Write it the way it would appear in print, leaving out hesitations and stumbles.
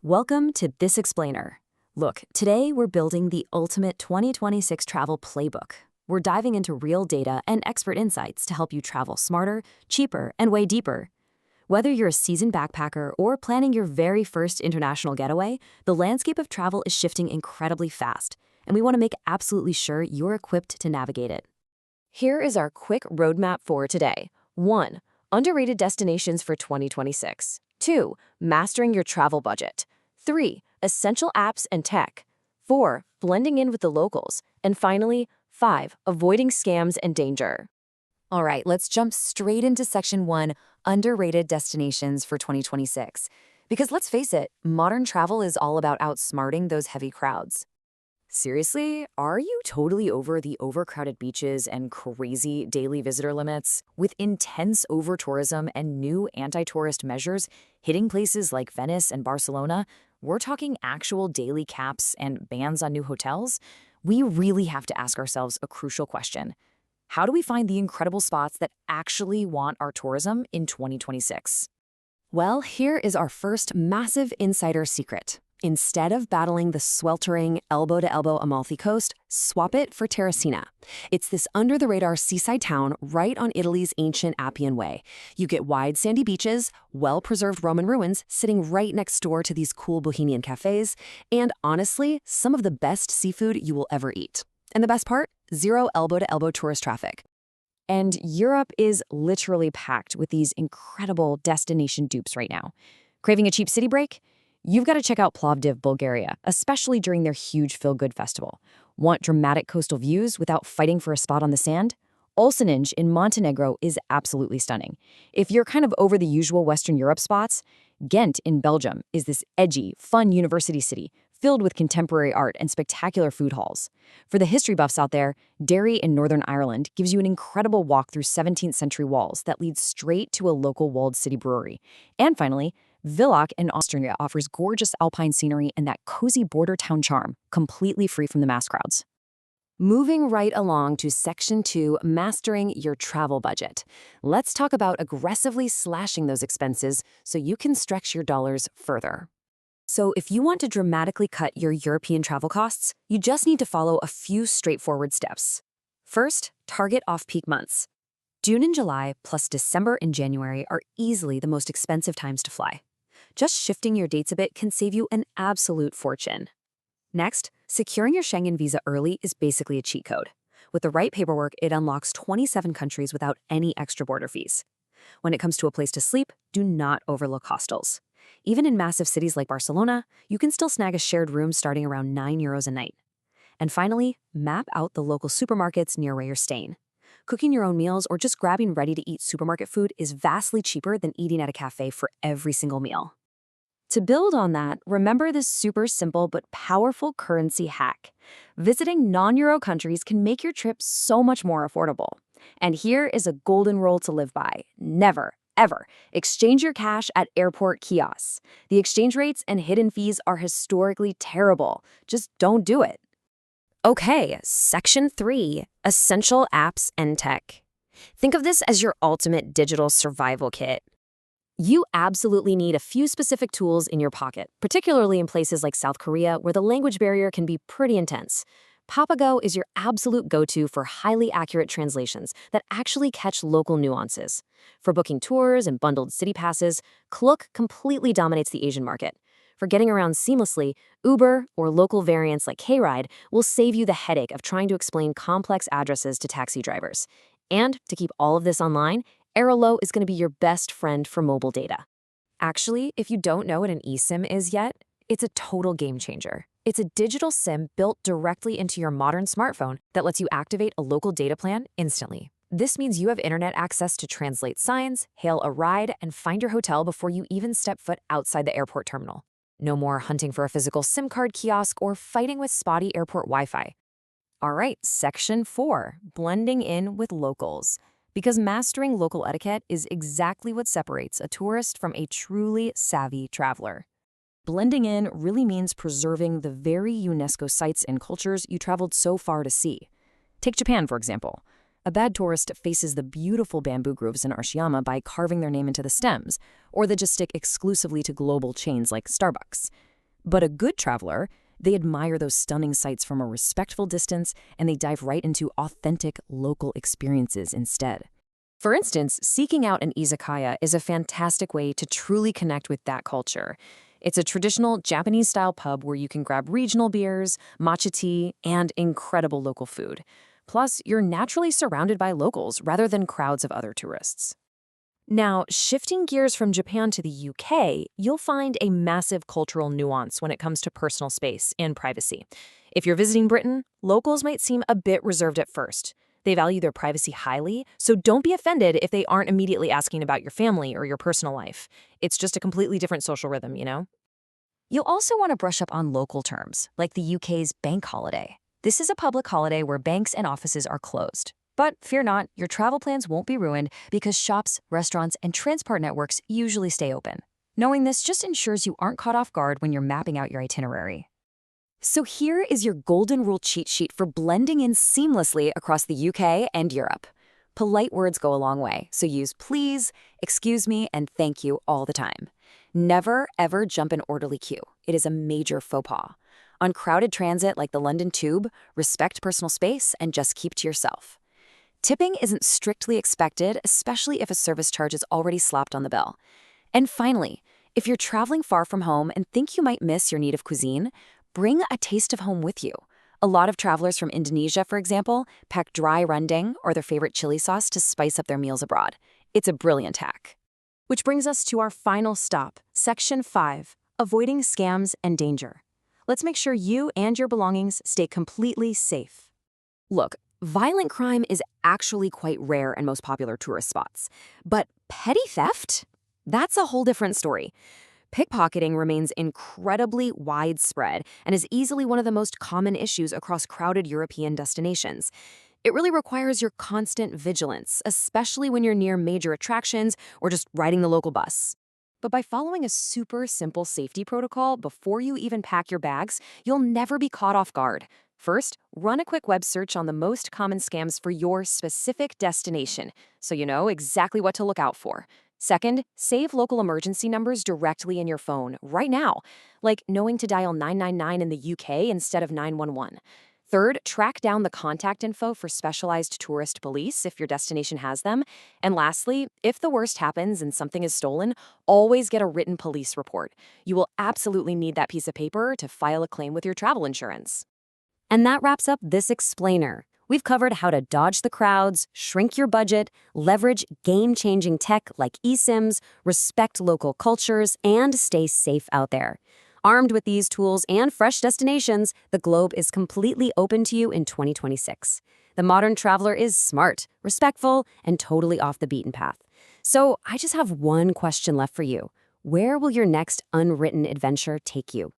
Welcome to This Explainer. Look, today we're building the ultimate 2026 travel playbook. We're diving into real data and expert insights to help you travel smarter, cheaper, and way deeper. Whether you're a seasoned backpacker or planning your very first international getaway, the landscape of travel is shifting incredibly fast, and we want to make absolutely sure you're equipped to navigate it. Here is our quick roadmap for today. 1. Underrated destinations for 2026. 2. Mastering your travel budget. 3. Essential apps and tech. 4. Blending in with the locals. And finally, 5. Avoiding scams and danger. All right, let's jump straight into Section 1, Underrated Destinations for 2026. Because let's face it, modern travel is all about outsmarting those heavy crowds. Seriously, are you totally over the overcrowded beaches and crazy daily visitor limits? With intense over-tourism and new anti-tourist measures hitting places like Venice and Barcelona, we're talking actual daily caps and bans on new hotels. We really have to ask ourselves a crucial question. How do we find the incredible spots that actually want our tourism in 2026? Well, here is our first massive insider secret. Instead of battling the sweltering elbow-to-elbow Amalfi Coast, swap it for Terracina. It's this under-the-radar seaside town right on Italy's ancient Appian Way. You get wide sandy beaches, well-preserved Roman ruins sitting right next door to these cool bohemian cafes, and honestly, some of the best seafood you will ever eat. And the best part? Zero elbow-to-elbow tourist traffic. And Europe is literally packed with these incredible destination dupes right now. Craving a cheap city break? You've got to check out Plovdiv, Bulgaria, especially during their huge feel-good festival. Want dramatic coastal views without fighting for a spot on the sand? Olseninj in Montenegro is absolutely stunning. If you're kind of over the usual Western Europe spots, Ghent in Belgium is this edgy, fun university city filled with contemporary art and spectacular food halls. For the history buffs out there, Derry in Northern Ireland gives you an incredible walk through 17th century walls that leads straight to a local walled city brewery. And finally, Villach in Austria offers gorgeous alpine scenery and that cozy border town charm, completely free from the mass crowds. Moving right along to Section 2, Mastering Your Travel Budget. Let's talk about aggressively slashing those expenses so you can stretch your dollars further. So if you want to dramatically cut your European travel costs, you just need to follow a few straightforward steps. First, target off-peak months. June and July plus December and January are easily the most expensive times to fly. Just shifting your dates a bit can save you an absolute fortune. Next, securing your Schengen visa early is basically a cheat code. With the right paperwork, it unlocks 27 countries without any extra border fees. When it comes to a place to sleep, do not overlook hostels. Even in massive cities like Barcelona, you can still snag a shared room starting around €9 a night. And finally, map out the local supermarkets near where you're staying. Cooking your own meals or just grabbing ready-to-eat supermarket food is vastly cheaper than eating at a cafe for every single meal. To build on that, remember this super simple but powerful currency hack. Visiting non-Euro countries can make your trip so much more affordable. And here is a golden rule to live by. Never, ever exchange your cash at airport kiosks. The exchange rates and hidden fees are historically terrible. Just don't do it. Okay, Section 3, Essential Apps and Tech. Think of this as your ultimate digital survival kit. You absolutely need a few specific tools in your pocket, particularly in places like South Korea where the language barrier can be pretty intense. Papago is your absolute go-to for highly accurate translations that actually catch local nuances. For booking tours and bundled city passes, Klook completely dominates the Asian market. For getting around seamlessly, Uber or local variants like K-Ride will save you the headache of trying to explain complex addresses to taxi drivers. And to keep all of this online, Airalo is going to be your best friend for mobile data. Actually, if you don't know what an eSIM is yet, it's a total game changer. It's a digital SIM built directly into your modern smartphone that lets you activate a local data plan instantly. This means you have internet access to translate signs, hail a ride, and find your hotel before you even step foot outside the airport terminal. No more hunting for a physical SIM card kiosk or fighting with spotty airport Wi-Fi. All right, Section 4, Blending in with locals. Because mastering local etiquette is exactly what separates a tourist from a truly savvy traveler. Blending in really means preserving the very UNESCO sites and cultures you traveled so far to see. Take Japan, for example. A bad tourist faces the beautiful bamboo groves in Arashiyama by carving their name into the stems, or they just stick exclusively to global chains like Starbucks. But a good traveler, they admire those stunning sights from a respectful distance and they dive right into authentic local experiences instead. For instance, seeking out an izakaya is a fantastic way to truly connect with that culture. It's a traditional Japanese-style pub where you can grab regional beers, matcha tea, and incredible local food. Plus, you're naturally surrounded by locals rather than crowds of other tourists. Now, shifting gears from Japan to the UK, you'll find a massive cultural nuance when it comes to personal space and privacy. If you're visiting Britain, locals might seem a bit reserved at first. They value their privacy highly, so don't be offended if they aren't immediately asking about your family or your personal life. It's just a completely different social rhythm, you know? You'll also want to brush up on local terms, like the UK's bank holiday. This is a public holiday where banks and offices are closed. But fear not, your travel plans won't be ruined because shops, restaurants, and transport networks usually stay open. Knowing this just ensures you aren't caught off guard when you're mapping out your itinerary. So here is your golden rule cheat sheet for blending in seamlessly across the UK and Europe. Polite words go a long way, so use please, excuse me, and thank you all the time. Never, ever jump an orderly queue. It is a major faux pas. On crowded transit like the London Tube, respect personal space and just keep to yourself. Tipping isn't strictly expected, especially if a service charge is already slapped on the bill. And finally, if you're traveling far from home and think you might miss your native cuisine, bring a taste of home with you. A lot of travelers from Indonesia, for example, pack dry rendang or their favorite chili sauce to spice up their meals abroad. It's a brilliant hack. Which brings us to our final stop, Section 5, Avoiding Scams and Danger. Let's make sure you and your belongings stay completely safe. Look, violent crime is actually quite rare in most popular tourist spots. But petty theft? That's a whole different story. Pickpocketing remains incredibly widespread and is easily one of the most common issues across crowded European destinations. It really requires your constant vigilance, especially when you're near major attractions or just riding the local bus. But by following a super simple safety protocol before you even pack your bags, you'll never be caught off guard. First, run a quick web search on the most common scams for your specific destination, so you know exactly what to look out for. Second, save local emergency numbers directly in your phone right now, like knowing to dial 999 in the UK instead of 911. Third, track down the contact info for specialized tourist police if your destination has them. And lastly, if the worst happens and something is stolen, always get a written police report. You will absolutely need that piece of paper to file a claim with your travel insurance. And that wraps up this explainer. We've covered how to dodge the crowds, shrink your budget, leverage game-changing tech like eSIMs, respect local cultures, and stay safe out there. Armed with these tools and fresh destinations, the globe is completely open to you in 2026. The modern traveler is smart, respectful, and totally off the beaten path. So I just have one question left for you. Where will your next unwritten adventure take you?